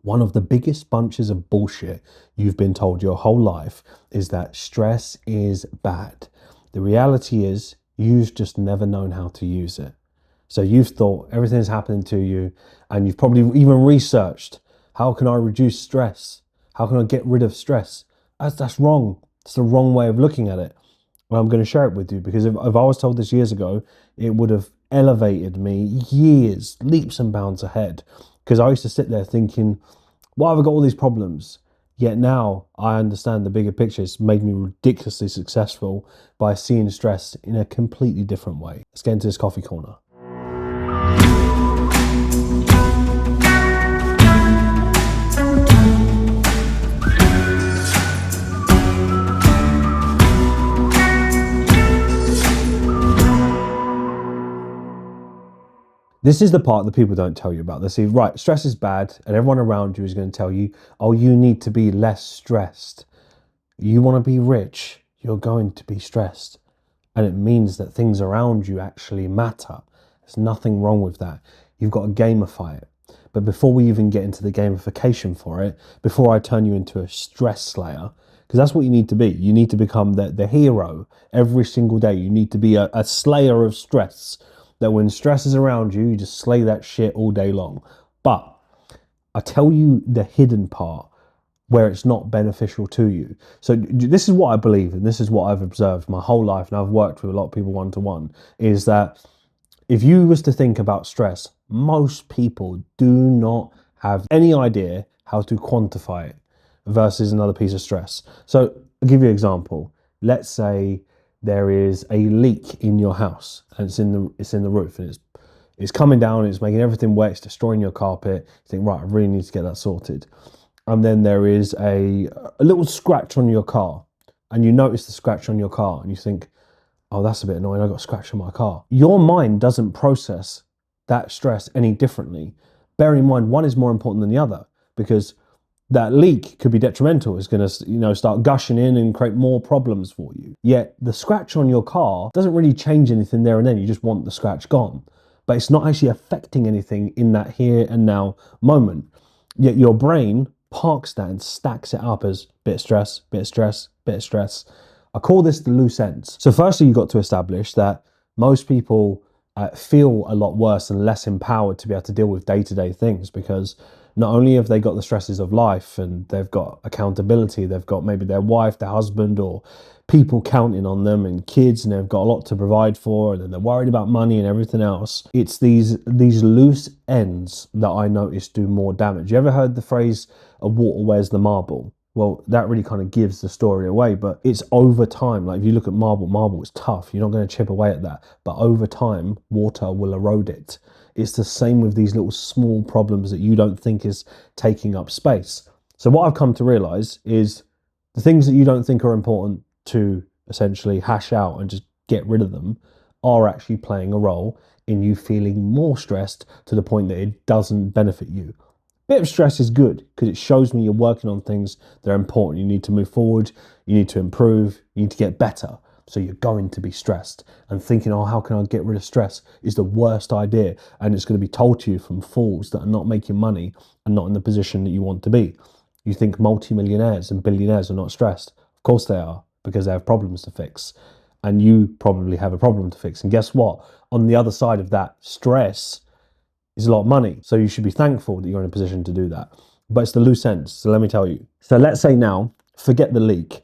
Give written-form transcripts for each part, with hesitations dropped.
One of the biggest bunches of bullshit you've been told your whole life is that stress is bad. The reality is you've just never known how to use it. So you've thought everything's happening to you, and you've probably even researched, how can I reduce stress? How can I get rid of stress? That's wrong. It's the wrong way of looking at it. Well, I'm going to share it with you because if I was told this years ago, it would have elevated me years, leaps and bounds ahead. Because I used to sit there thinking, why have I got all these problems? Yet now I understand the bigger picture. It's made me ridiculously successful by seeing stress in a completely different way. Let's get into this coffee corner. This is the part that people don't tell you about. They say, right, stress is bad, and everyone around you is going to tell you, oh, you need to be less stressed. You want to be rich, you're going to be stressed. And it means that things around you actually matter. There's nothing wrong with that. You've got to gamify it. But before we even get into the gamification for it, before I turn you into a stress slayer, because that's what you need to be. You need to become the hero every single day. You need to be a slayer of stress. That when stress is around you, you just slay that shit all day long. But I tell you the hidden part where it's not beneficial to you. So this is what I believe, and this is what I've observed my whole life, and I've worked with a lot of people one-to-one, is that if you was to think about stress, most people do not have any idea how to quantify it versus another piece of stress. So I'll give you an example. Let's say there is a leak in your house and it's in the roof, and it's coming down, it's making everything wet, it's destroying your carpet. You think, right, I really need to get that sorted. And then there is a little scratch on your car, and you notice the scratch on your car and you think, oh, that's a bit annoying, I got a scratch on my car. Your mind doesn't process that stress any differently. Bear in mind, one is more important than the other, because that leak could be detrimental. It's going to, start gushing in and create more problems for you. Yet the scratch on your car doesn't really change anything there and then. You just want the scratch gone. But it's not actually affecting anything in that here and now moment. Yet your brain parks that and stacks it up as bit of stress, bit of stress, bit of stress. I call this the loose ends. So firstly, you've got to establish that most people feel a lot worse and less empowered to be able to deal with day-to-day things, because not only have they got the stresses of life and they've got accountability, they've got maybe their wife, their husband, or people counting on them, and kids, and they've got a lot to provide for, and then they're worried about money and everything else. It's these loose ends that I notice do more damage. You ever heard the phrase, a water wears the marble? Well, that really kind of gives the story away, but it's over time. Like if you look at marble is tough. You're not going to chip away at that. But over time, water will erode it. It's the same with these little small problems that you don't think is taking up space. So what I've come to realize is the things that you don't think are important to essentially hash out and just get rid of them are actually playing a role in you feeling more stressed to the point that it doesn't benefit you. Bit of stress is good because it shows me you're working on things that are important. You need to move forward, you need to improve, you need to get better. So you're going to be stressed, and thinking, oh, how can I get rid of stress is the worst idea. And it's going to be told to you from fools that are not making money and not in the position that you want to be. You think multimillionaires and billionaires are not stressed. Of course they are, because they have problems to fix. And you probably have a problem to fix. And guess what? On the other side of that stress is a lot of money. So you should be thankful that you're in a position to do that. But it's the loose ends. So let me tell you. So let's say now, forget the leak.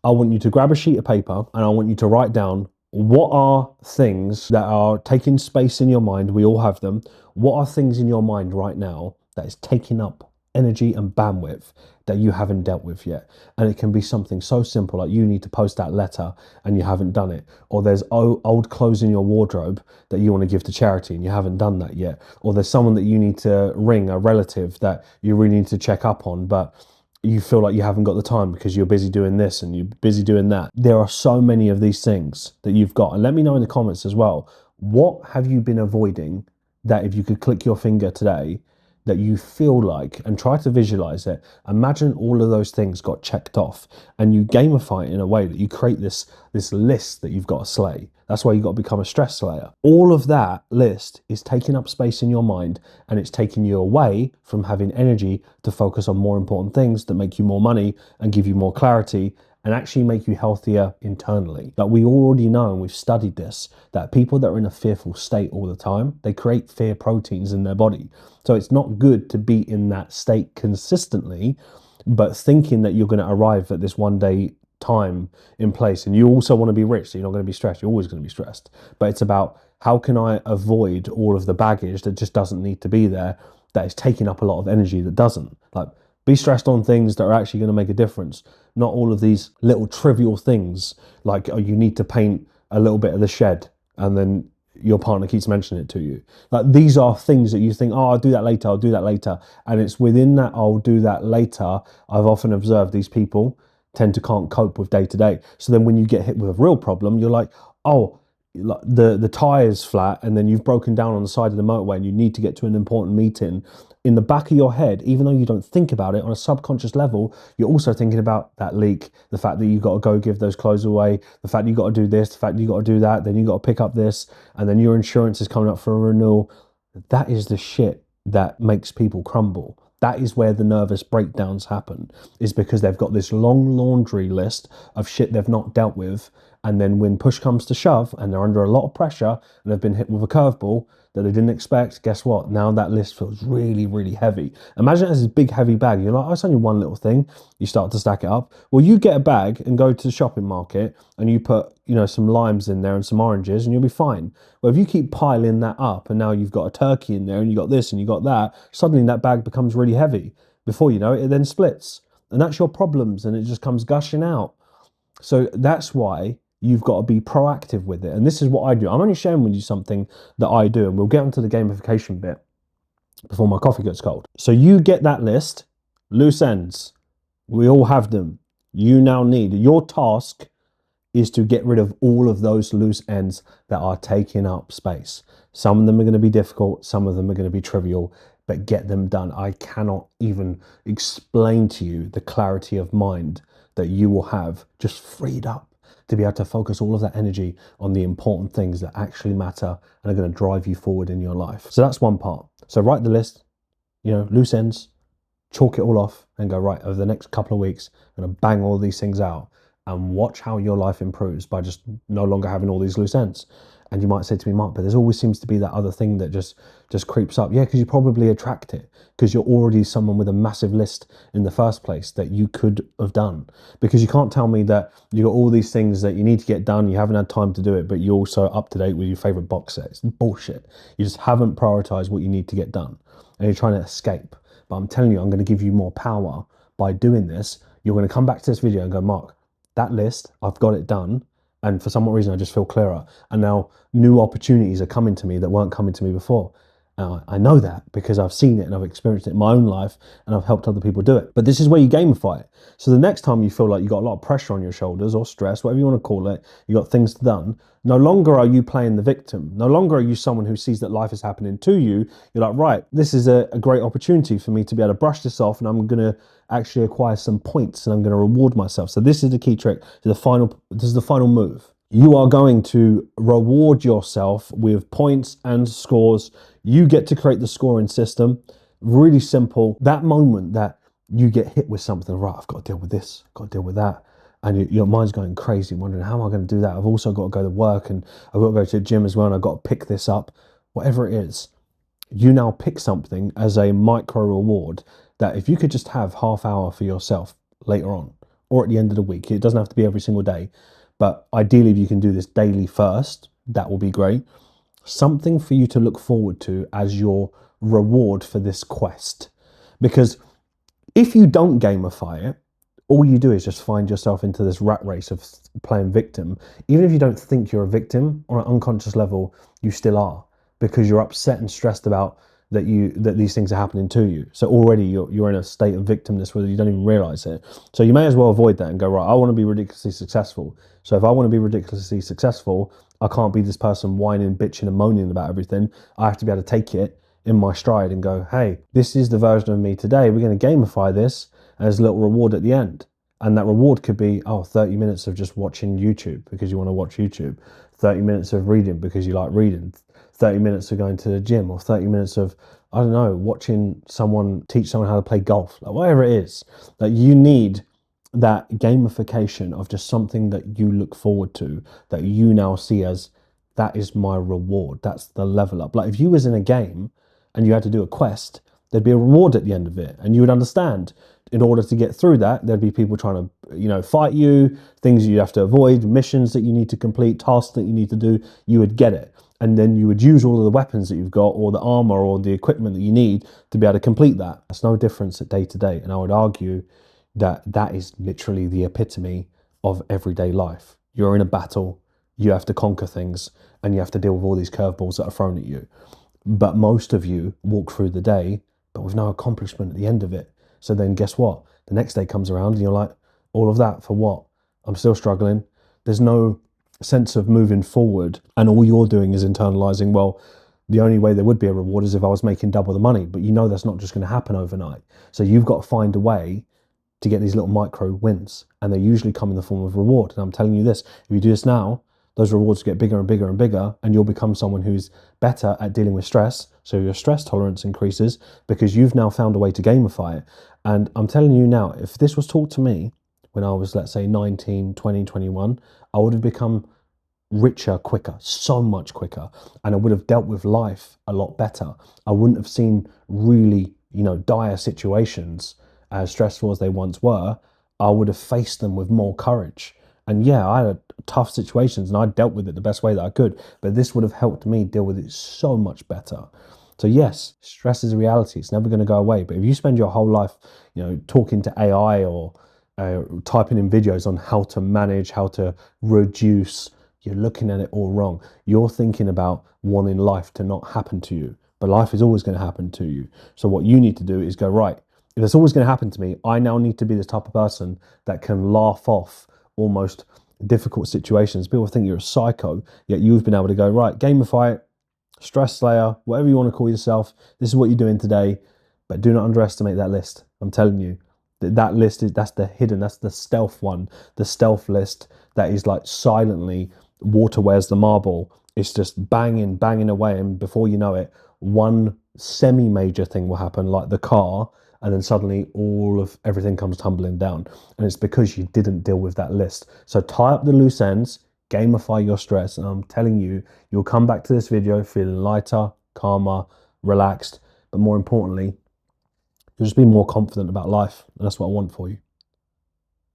I want you to grab a sheet of paper and I want you to write down, what are things that are taking space in your mind? We all have them. What are things in your mind right now that is taking up energy and bandwidth that you haven't dealt with yet? And it can be something so simple like you need to post that letter and you haven't done it, or there's old clothes in your wardrobe that you want to give to charity and you haven't done that yet, or there's someone that you need to ring, a relative that you really need to check up on, but you feel like you haven't got the time because you're busy doing this and you're busy doing that. There are so many of these things that you've got, and let me know in the comments as well, what have you been avoiding that if you could click your finger today, that you feel like, and try to visualize it. Imagine all of those things got checked off, and you gamify it in a way that you create this list that you've got to slay. That's why you've got to become a stress slayer. All of that list is taking up space in your mind, and it's taking you away from having energy to focus on more important things that make you more money and give you more clarity and actually make you healthier internally. Like, we already know, and we've studied this, that people that are in a fearful state all the time, they create fear proteins in their body. So it's not good to be in that state consistently, but thinking that you're going to arrive at this one day time in place. And you also want to be rich, so you're not going to be stressed. You're always going to be stressed. But it's about, how can I avoid all of the baggage that just doesn't need to be there, that is taking up a lot of energy that doesn't. Like, be stressed on things that are actually going to make a difference. Not all of these little trivial things, like, oh, you need to paint a little bit of the shed, and then your partner keeps mentioning it to you. Like, these are things that you think, oh, I'll do that later, I'll do that later. And it's within that, I'll do that later, I've often observed these people tend to can't cope with day to day. So then when you get hit with a real problem, you're like, oh, the tire's flat, and then you've broken down on the side of the motorway and you need to get to an important meeting. In the back of your head, even though you don't think about it on a subconscious level, you're also thinking about that leak, the fact that you got to go give those clothes away, the fact that you got to do this, the fact that you got to do that, then you got to pick up this, and then your insurance is coming up for a renewal. That is the shit that makes people crumble. That is where the nervous breakdowns happen, is because they've got this long laundry list of shit they've not dealt with. And then when push comes to shove and they're under a lot of pressure and they've been hit with a curveball that they didn't expect, guess what? Now that list feels really, really heavy. Imagine it as this big, heavy bag. You're like, oh, it's only one little thing. You start to stack it up. Well, you get a bag and go to the shopping market and you put, some limes in there and some oranges and you'll be fine. Well, if you keep piling that up and now you've got a turkey in there and you got this and you got that, suddenly that bag becomes really heavy. Before you know it, it then splits. And that's your problems, and it just comes gushing out. So that's why you've got to be proactive with it. And this is what I do. I'm only sharing with you something that I do, and we'll get onto the gamification bit before my coffee gets cold. So you get that list, loose ends. We all have them. You now need, your task is to get rid of all of those loose ends that are taking up space. Some of them are going to be difficult. Some of them are going to be trivial, but get them done. I cannot even explain to you the clarity of mind that you will have just freed up to be able to focus all of that energy on the important things that actually matter and are going to drive you forward in your life. So that's one part. So write the list, loose ends, chalk it all off and go, right, over the next couple of weeks, I'm going to bang all these things out, and watch how your life improves by just no longer having all these loose ends. And you might say to me, Mark, but there's always seems to be that other thing that just creeps up. Yeah, because you probably attract it, because you're already someone with a massive list in the first place that you could have done. Because you can't tell me that you got all these things that you need to get done, you haven't had time to do it, but you're also up to date with your favorite box set. It's bullshit. You just haven't prioritized what you need to get done, and you're trying to escape. But I'm telling you, I'm going to give you more power by doing this. You're going to come back to this video and go, Mark, that list, I've got it done. And for some reason, I just feel clearer. And now new opportunities are coming to me that weren't coming to me before. I know that because I've seen it and I've experienced it in my own life, and I've helped other people do it. But this is where you gamify it. So the next time you feel like you got a lot of pressure on your shoulders, or stress, whatever you want to call it, you got things done, no longer are you playing the victim. No longer are you someone who sees that life is happening to you. You're like, right, this is a great opportunity for me to be able to brush this off, and I'm going to actually acquire some points, and I'm going to reward myself. So this is the key trick. This is the final move. You are going to reward yourself with points and scores. You get to create the scoring system. Really simple. That moment that you get hit with something, right, I've got to deal with this, I've got to deal with that. And your mind's going crazy, wondering, how am I going to do that? I've also got to go to work, and I've got to go to the gym as well, and I've got to pick this up. Whatever it is, you now pick something as a micro reward that if you could just have half hour for yourself later on, or at the end of the week, it doesn't have to be every single day, but ideally if you can do this daily first, that will be great. Something for you to look forward to as your reward for this quest. Because if you don't gamify it, all you do is just find yourself into this rat race of playing victim. Even if you don't think you're a victim, on an unconscious level, you still are, because you're upset and stressed about that these things are happening to you. So already you're in a state of victimness where you don't even realize it. So you may as well avoid that and go, right, I want to be ridiculously successful. So if I want to be ridiculously successful, I can't be this person whining, bitching and moaning about everything. I have to be able to take it in my stride and go, hey, this is the version of me today. We're going to gamify this as a little reward at the end. And that reward could be, 30 minutes of just watching YouTube because you want to watch YouTube, 30 minutes of reading because you like reading, 30 minutes of going to the gym, or 30 minutes of, I don't know, watching someone teach someone how to play golf, like whatever it is. That you need that gamification of just something that you look forward to, that you now see as, that is my reward. That's the level up. Like if you was in a game and you had to do a quest, there'd be a reward at the end of it. And you would understand, in order to get through that, there'd be people trying to, fight you, things you have to avoid, missions that you need to complete, tasks that you need to do. You would get it. And then you would use all of the weapons that you've got, or the armor, or the equipment that you need to be able to complete that. That's no difference at day to day. And I would argue that that is literally the epitome of everyday life. You're in a battle, you have to conquer things, and you have to deal with all these curveballs that are thrown at you. But most of you walk through the day, but with no accomplishment at the end of it. So then guess what? The next day comes around and you're like, all of that for what? I'm still struggling. There's no sense of moving forward. And all you're doing is internalizing, well, the only way there would be a reward is if I was making double the money. But you know that's not just going to happen overnight. So you've got to find a way to get these little micro wins. And they usually come in the form of reward. And I'm telling you this, if you do this now, those rewards get bigger and bigger and bigger, and you'll become someone who's better at dealing with stress. So your stress tolerance increases because you've now found a way to gamify it. And I'm telling you now, if this was taught to me when I was, let's say, 19, 20, 21, I would have become richer quicker, so much quicker. And I would have dealt with life a lot better. I wouldn't have seen really, dire situations as stressful as they once were. I would have faced them with more courage. And yeah, I had tough situations and I dealt with it the best way that I could, but this would have helped me deal with it so much better. So yes, stress is a reality. It's never going to go away. But if you spend your whole life, talking to AI or typing in videos on how to manage, how to reduce, you're looking at it all wrong. You're thinking about wanting life to not happen to you, but life is always going to happen to you. So what you need to do is go, right, if it's always going to happen to me, I now need to be the type of person that can laugh off almost difficult situations. People think you're a psycho, yet you've been able to go, right, gamify it, stress slayer, whatever you want to call yourself. This is what you're doing today, but do not underestimate that list. I'm telling you, that list that's the hidden, that's the stealth one, the stealth list that is like silently, water wears the marble. It's just banging away, and before you know it, one semi-major thing will happen, like the car, and then suddenly all of everything comes tumbling down. And it's because you didn't deal with that list. So tie up the loose ends, gamify your stress, and I'm telling you, you'll come back to this video feeling lighter, calmer, relaxed, but more importantly, you'll just be more confident about life. And that's what I want for you.